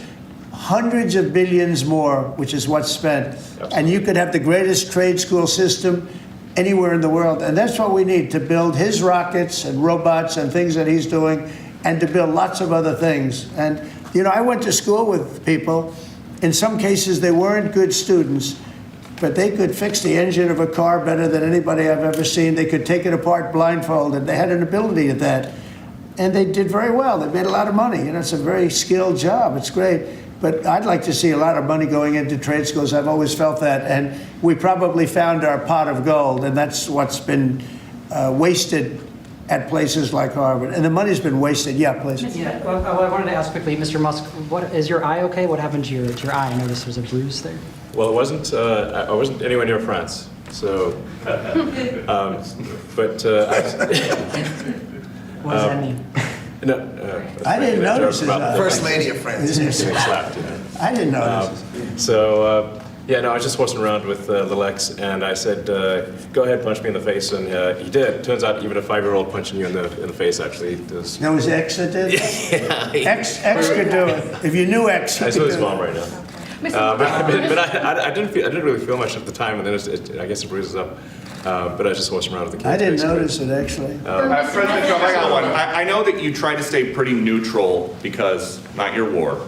hundreds of billions more, which is what's spent, and you could have the greatest trade school system anywhere in the world. And that's what we need to build his rockets and robots and things that he's doing, and to build lots of other things. And, I went to school with people. In some cases, they weren't good students, but they could fix the engine of a car better than anybody I've ever seen. They could take it apart blindfolded. They had an ability at that. And they did very well. They made a lot of money. It's a very skilled job. It's great. But I'd like to see a lot of money going into trade schools. I've always felt that. And we probably found our pot of gold, and that's what's been wasted at places like Harvard. And the money's been wasted. Yeah, please. Yeah, well, I wanted to ask quickly, Mr. Musk, is your eye okay? What happened to your eye? I noticed there's a bruise there. Well, it wasn't. I wasn't anywhere near France, so. What does that mean? No, I didn't notice his eye. First lady of France. I didn't notice. I was just horsing around with little X, and I said, "Go ahead, punch me in the face," and he did. Turns out, even a 5-year-old punching you in the face actually does. That was X that did? Yeah. X could do it. If you knew X, I saw his mom right now. But I didn't really feel much at the time, and then I guess it bruises up. But I was just horsing around with the kids. I didn't basically. notice it, actually. President Trump, I got one. I know that you try to stay pretty neutral because not your war,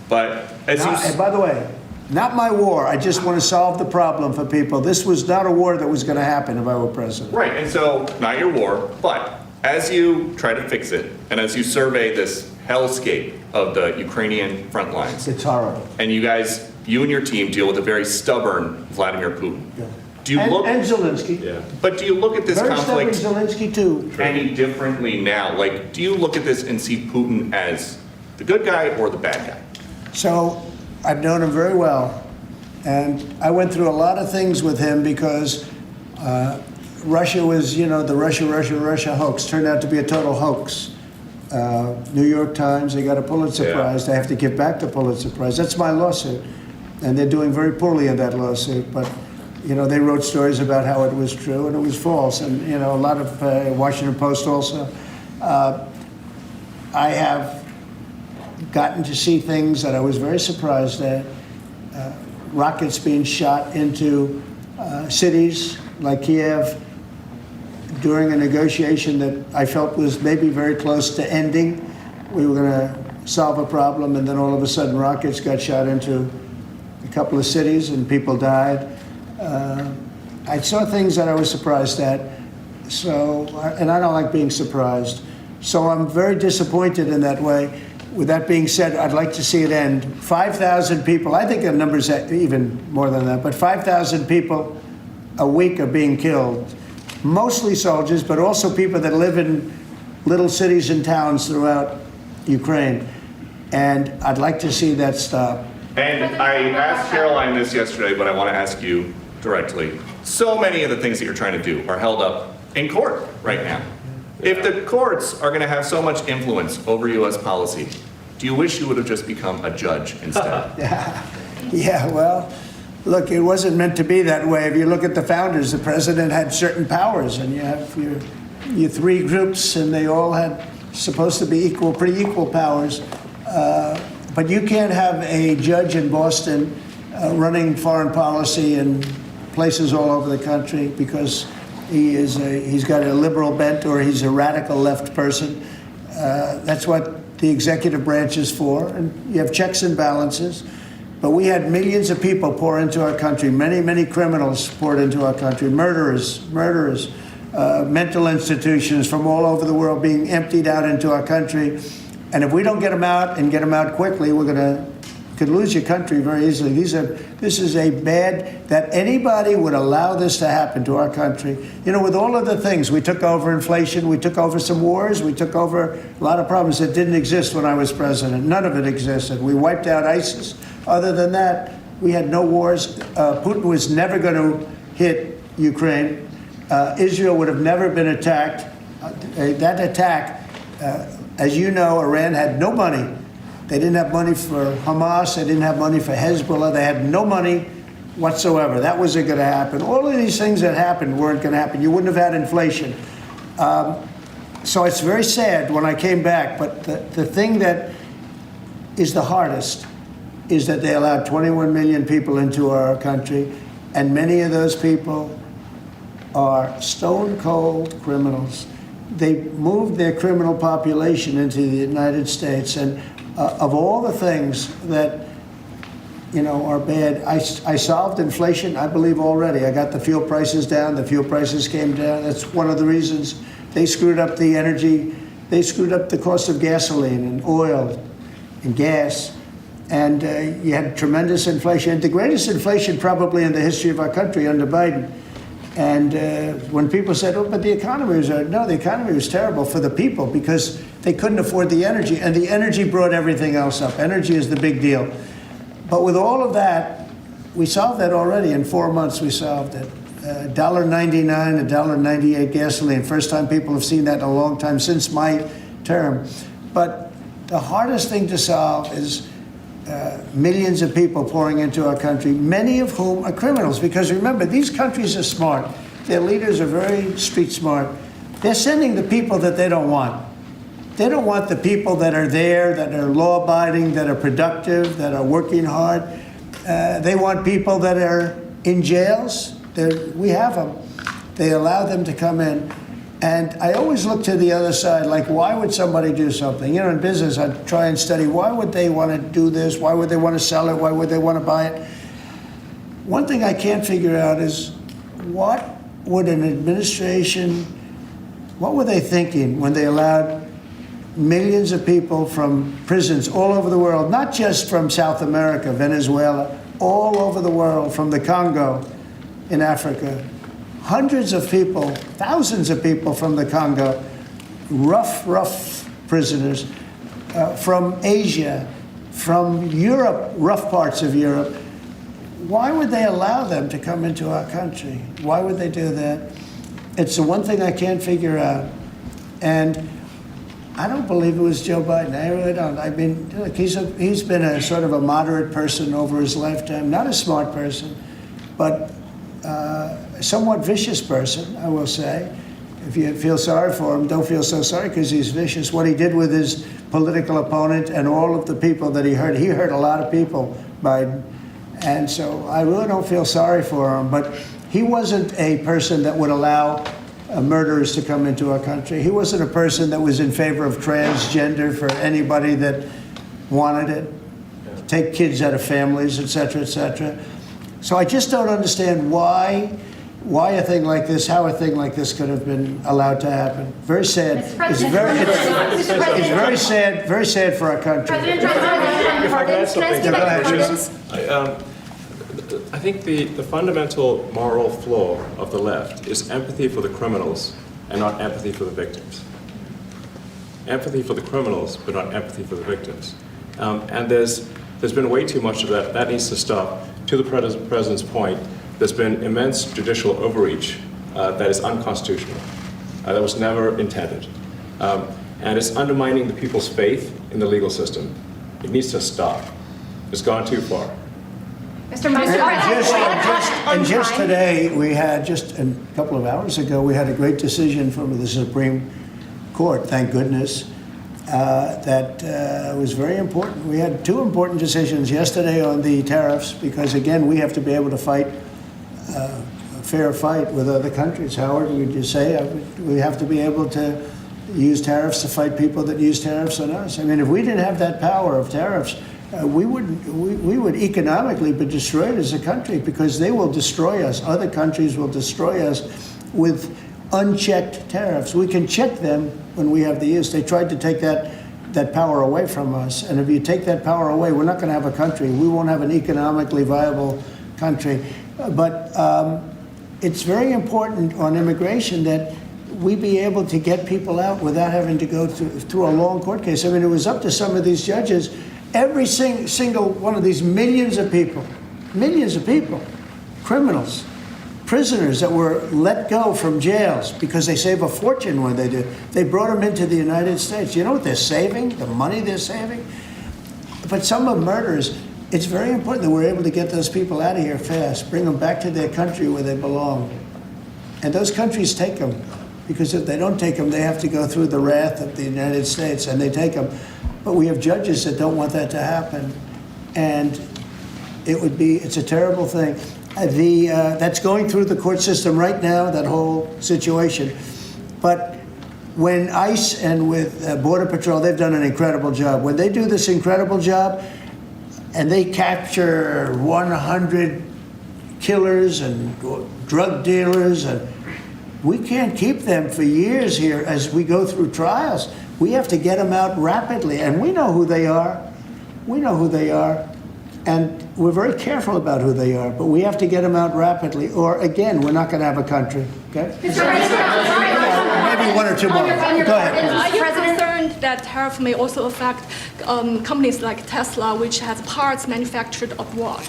but And by the way, not my war. I just want to solve the problem for people. This was not a war that was going to happen if I were president. Right, and so not your war, but as you try to fix it, and as you survey this hellscape of the Ukrainian front lines, it's horrible. And you and your team deal with a very stubborn Vladimir Putin. Yeah. Do you look? And Zelensky. Yeah. But do you look at this Very conflict stubborn Zelensky too. any differently now? Like, do you look at this and see Putin as the good guy or the bad guy? So I've known him very well, and I went through a lot of things with him because Russia was, the Russia hoax turned out to be a total hoax. New York Times, they got a Pulitzer Prize. They have to give back the Pulitzer Prize. That's my lawsuit, and they're doing very poorly in that lawsuit. But they wrote stories about how it was true and it was false, and a lot of Washington Post also. I have gotten to see things that I was very surprised at. Rockets being shot into cities like Kiev during a negotiation that I felt was maybe very close to ending. We were going to solve a problem, and then all of a sudden rockets got shot into a couple of cities and people died. I saw things that I was surprised at, and I don't like being surprised. So I'm very disappointed in that way. With that being said, I'd like to see it end. 5,000 people, I think the number's even more than that, but 5,000 people a week are being killed. Mostly soldiers, but also people that live in little cities and towns throughout Ukraine. And I'd like to see that stop. And I asked Caroline this yesterday, but I want to ask you directly. So many of the things that you're trying to do are held up in court right now. If the courts are going to have so much influence over U.S. policy, do you wish you would have just become a judge instead? Yeah, well, look, it wasn't meant to be that way. If you look at the founders, the president had certain powers, and you have your three groups, and they all had supposed to be pretty equal powers. But you can't have a judge in Boston running foreign policy in places all over the country because he's got a liberal bent or he's a radical left person. That's what the executive branch is for, and you have checks and balances. But we had millions of people pour into our country, many criminals poured into our country, murderers, mental institutions from all over the world being emptied out into our country. And if we don't get them out and get them out quickly, could lose your country very easily. This is a bad, that anybody would allow this to happen to our country. You know, with all of the things, we took over inflation, we took over some wars, we took over a lot of problems that didn't exist when I was president. None of it existed. We wiped out ISIS. Other than that, we had no wars. Putin was never going to hit Ukraine. Israel would have never been attacked. That attack, as you know, Iran had no money. They didn't have money for Hamas. They didn't have money for Hezbollah. They had no money whatsoever. That wasn't going to happen. All of these things that happened weren't going to happen. You wouldn't have had inflation. So it's very sad when I came back. But the thing that is the hardest is that they allowed 21 million people into our country, and many of those people are stone-cold criminals. They moved their criminal population into the United States, and of all the things that, you know, are bad, I solved inflation, I believe, already. I got the fuel prices down. The fuel prices came down. That's one of the reasons. They screwed up the energy. They screwed up the cost of gasoline and oil and gas. And you had tremendous inflation, the greatest inflation probably in the history of our country under Biden. And when people said, oh, but the economy was, no, the economy was terrible for the people because they couldn't afford the energy. And the energy brought everything else up. Energy is the big deal. But with all of that, we solved that already. In 4 months, we solved it. $1.99, $1.98 gasoline. First time people have seen that in a long time since my term. But the hardest thing to solve is millions of people pouring into our country, many of whom are criminals. Because remember, these countries are smart. Their leaders are very street smart. They're sending the people that they don't want. They don't want the people that are there, that are law-abiding, that are productive, that are working hard. They want people that are in jails. We have them. They allow them to come in. And I always look to the other side, like, why would somebody do something? You know, in business, I try and study, why would they want to do this? Why would they want to sell it? Why would they want to buy it? One thing I can't figure out is what would an administration, what were they thinking when they allowed millions of people from prisons all over the world, not just from South America, Venezuela, all over the world, from the Congo in Africa, hundreds of people, thousands of people from the Congo, rough prisoners, from Asia, from Europe, rough parts of Europe. Why would they allow them to come into our country? Why would they do that? It's the one thing I can't figure out. And I don't believe it was Joe Biden. I really don't. I mean, look, he's been a sort of a moderate person over his lifetime, not a smart person, but a somewhat vicious person, I will say. If you feel sorry for him, don't feel so sorry because he's vicious. What he did with his political opponent and all of the people that he hurt a lot of people, Biden. And so I really don't feel sorry for him. But he wasn't a person that would allow murderers to come into our country. He wasn't a person that was in favor of transgender for anybody that wanted it, take kids out of families, et cetera, et cetera. So I just don't understand why a thing like this, how a thing like this could have been allowed to happen. Very sad. It's very sad for our country. If I could add something, I think the fundamental moral flaw of the left is empathy for the criminals and not empathy for the victims. Empathy for the criminals, but not empathy for the victims. And there's been way too much of that. That needs to stop. To the president's point, there's been immense judicial overreach that is unconstitutional. That was never intended. And it's undermining the people's faith in the legal system. It needs to stop. It's gone too far. Mr. Musk, And just today, we had, just a couple of hours ago, we had a great decision from the Supreme Court, thank goodness, that was very important. We had two important decisions yesterday on the tariffs, because again, we have to be able to fight a fair fight with other countries. Howard, would you say we have to be able to use tariffs to fight people that use tariffs on us? I mean, if we didn't have that power of tariffs, we would economically be destroyed as a country, because they will destroy us. Other countries will destroy us with unchecked tariffs. We can check them when we have the use. They tried to take that power away from us. And if you take that power away, we're not going to have a country. We won't have an economically viable country. But it's very important on immigration that we be able to get people out without having to go through a long court case. I mean, it was up to some of these judges. Every single one of these millions of people, criminals, prisoners that were let go from jails because they save a fortune when they do. They brought them into the United States. You know what they're saving? The money they're saving? But some of murderers, it's very important that we're able to get those people out of here fast, bring them back to their country where they belong. And those countries take them, because if they don't take them, they have to go through the wrath of the United States, and they take them. But we have judges that don't want that to happen. And it's a terrible thing. That's going through the court system right now, that whole situation. But when ICE and with Border Patrol, they've done an incredible job. When they do this incredible job and they capture 100 killers and drug dealers, and we can't keep them for years here as we go through trials. We have to get them out rapidly, and we know who they are. And we're very careful about who they are, but we have to get them out rapidly, or again, we're not going to have a country. Okay? Maybe one or two more. Go ahead. Are you concerned that tariff may also affect companies like Tesla, which has parts manufactured abroad?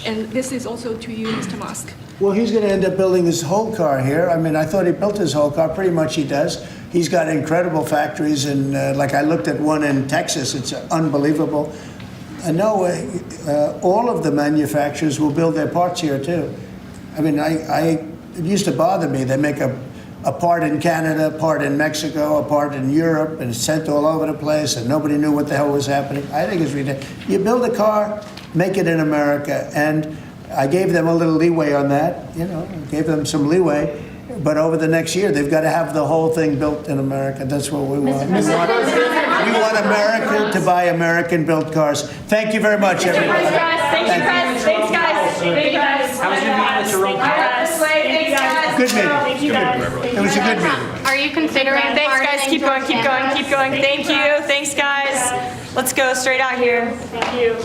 And this is also to you, Mr. Musk. Well, he's going to end up building his whole car here. I mean, I thought he built his whole car. Pretty much he does. He's got incredible factories, and like I looked at one in Texas. It's unbelievable. No, all of the manufacturers will build their parts here too. I mean, it used to bother me. They make a part in Canada, a part in Mexico, a part in Europe, and it's sent all over the place, and nobody knew what the hell was happening. I think it's ridiculous. You build a car, make it in America, and I gave them a little leeway on that. Gave them some leeway. But over the next year, they've got to have the whole thing built in America. That's what we want. We want America to buy American-built cars. Thank you very much, everybody. Thank you, Press. Thanks, guys. Thank you, guys. How was your meeting with Jerome Powell? Thanks, guys. Good meeting. Thank you, guys. It was a good meeting. Are you considering? Thanks, guys. Keep going. Thank you. Thanks, guys. Let's go straight out here. Thank you.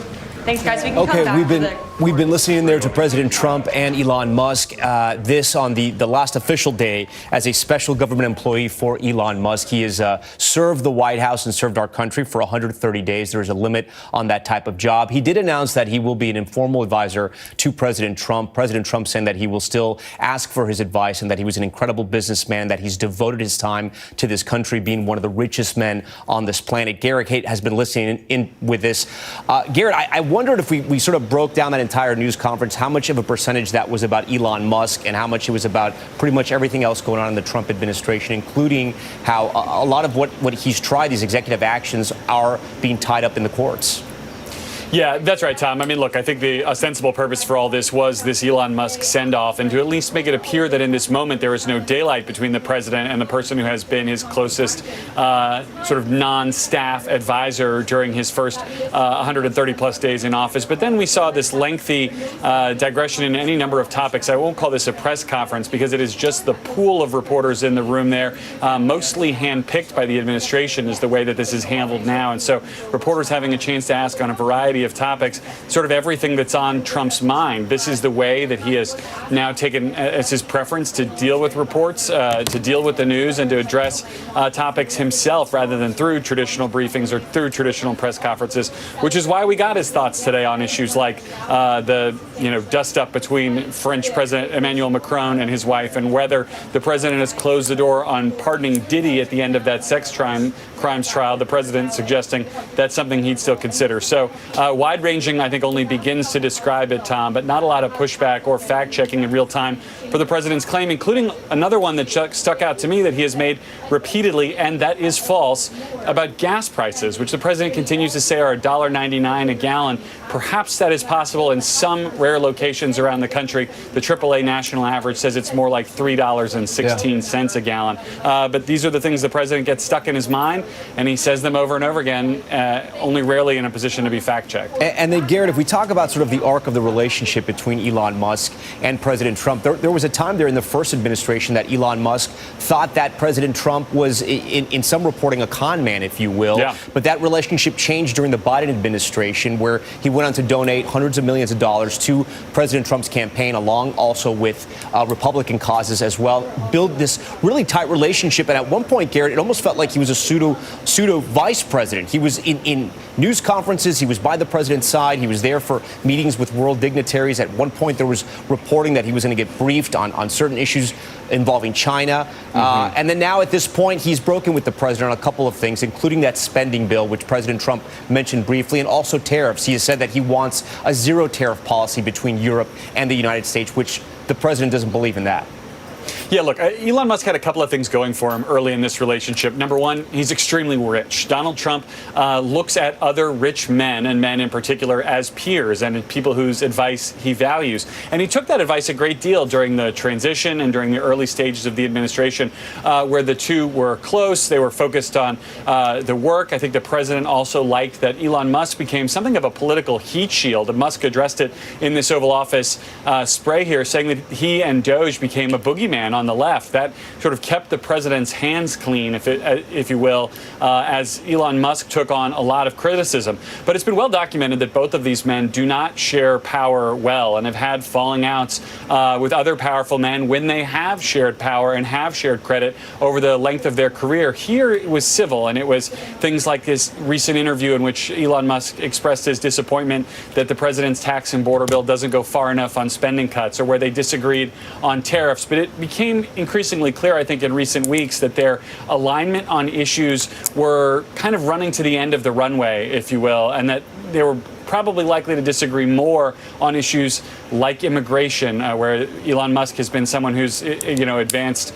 Thanks, guys. We can come back. We've been listening there to President Trump and Elon Musk. This on the last official day as a special government employee for Elon Musk. He has served the White House and served our country for 130 days. There is a limit on that type of job. He did announce that he will be an informal advisor to President Trump. President Trump saying that he will still ask for his advice and that he was an incredible businessman, that he's devoted his time to this country, being one of the richest men on this planet. Garrett Haight has been listening in with this. Garrett, I wondered if we sort of broke down that entire news conference, how much of a percentage that was about Elon Musk and how much it was about pretty much everything else going on in the Trump administration, including how a lot of what he's tried, these executive actions, are being tied up in the courts. Yeah, that's right, Tom. I mean, look, I think the ostensible purpose for all this was this Elon Musk send-off, and to at least make it appear that in this moment there is no daylight between the president and the person who has been his closest sort of non-staff advisor during his first 130-plus days in office. But then we saw this lengthy digression in any number of topics. I won't call this a press conference because it is just the pool of reporters in the room there, mostly handpicked by the administration is the way that this is handled now. And so reporters having a chance to ask on a variety variety of topics, sort of everything that's on Trump's mind. This is the way that he has now taken as his preference to deal with reports, to deal with the news, and to address topics himself rather than through traditional briefings or through traditional press conferences, which is why we got his thoughts today on issues like the dust-up between French President Emmanuel Macron and his wife, and whether the president has closed the door on pardoning Diddy at the end of that sex crimes trial, the president suggesting that's something he'd still consider. So wide-ranging, I think, only begins to describe it, Tom, but not a lot of pushback or fact-checking in real time for the president's claim, including another one that stuck out to me that he has made repeatedly, and that is false, about gas prices, which the president continues to say are $1.99 a gallon. Perhaps that is possible in some rare locations around the country. The AAA national average says it's more like $3.16 a gallon. But these are the things the president gets stuck in his mind, and he says them over and over again, only rarely in a position to be fact-checked. And then, Garrett, if we talk about sort of the arc of the relationship between Elon Musk and President Trump, there was a time there in the first administration that Elon Musk thought that President Trump was, in some reporting, a con man, if you will. Yeah. But that relationship changed during the Biden administration, where he went on to donate hundreds of millions of dollars to President Trump's campaign, along also with Republican causes as well, build this really tight relationship. And at one point, Garrett, it almost felt like he was a pseudo vice president. He was in news conferences. He was by the president's side. He was there for meetings with world dignitaries. At one point, there was reporting that he was going to get briefed on certain issues involving China. And then now at this point, he's broken with the president on a couple of things, including that spending bill, which President Trump mentioned briefly, and also tariffs. He has said that he wants a zero tariff policy between Europe and the United States, which the president doesn't believe in that. Yeah, look, Elon Musk had a couple of things going for him early in this relationship. Number one, he's extremely rich. Donald Trump looks at other rich men, and men in particular, as peers and people whose advice he values. And he took that advice a great deal during the transition and during the early stages of the administration, where the two were close. They were focused on the work. I think the president also liked that Elon Musk became something of a political heat shield. And Musk addressed it in this Oval Office spray here, saying that he and Doge became a boogeyman on the left. That sort of kept the president's hands clean, if you will, as Elon Musk took on a lot of criticism. But it's been well documented that both of these men do not share power well and have had falling outs with other powerful men when they have shared power and have shared credit over the length of their career. Here it was civil, and it was things like this recent interview in which Elon Musk expressed his disappointment that the president's tax and border bill doesn't go far enough on spending cuts, or where they disagreed on tariffs. But it became increasingly clear, I think, in recent weeks that their alignment on issues were kind of running to the end of the runway, if you will, and that they were probably likely to disagree more on issues like immigration, where Elon Musk has been someone who's, advanced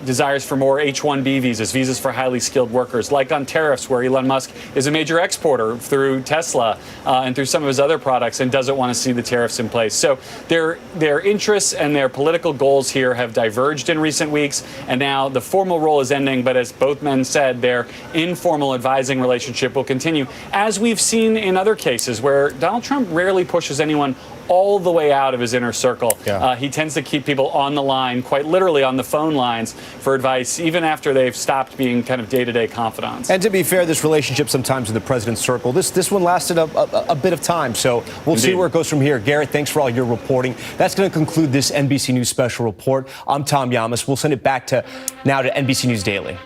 desires for more H-1B visas for highly skilled workers, like on tariffs, where Elon Musk is a major exporter through Tesla and through some of his other products and doesn't want to see the tariffs in place. So their interests and their political goals here have diverged in recent weeks, and now the formal role is ending, but as both men said, their informal advising relationship will continue, as we've seen in other cases where Donald Trump rarely pushes anyone all the way out of his inner circle. Yeah. He tends to keep people on the line, quite literally on the phone lines, for advice, even after they've stopped being kind of day-to-day confidants. And to be fair, this relationship sometimes in the president's circle, this one lasted a bit of time, so we'll see where it goes from here. Garrett, thanks for all your reporting. That's going to conclude this NBC News special report. I'm Tom Yamas. We'll send it back now to NBC News Daily.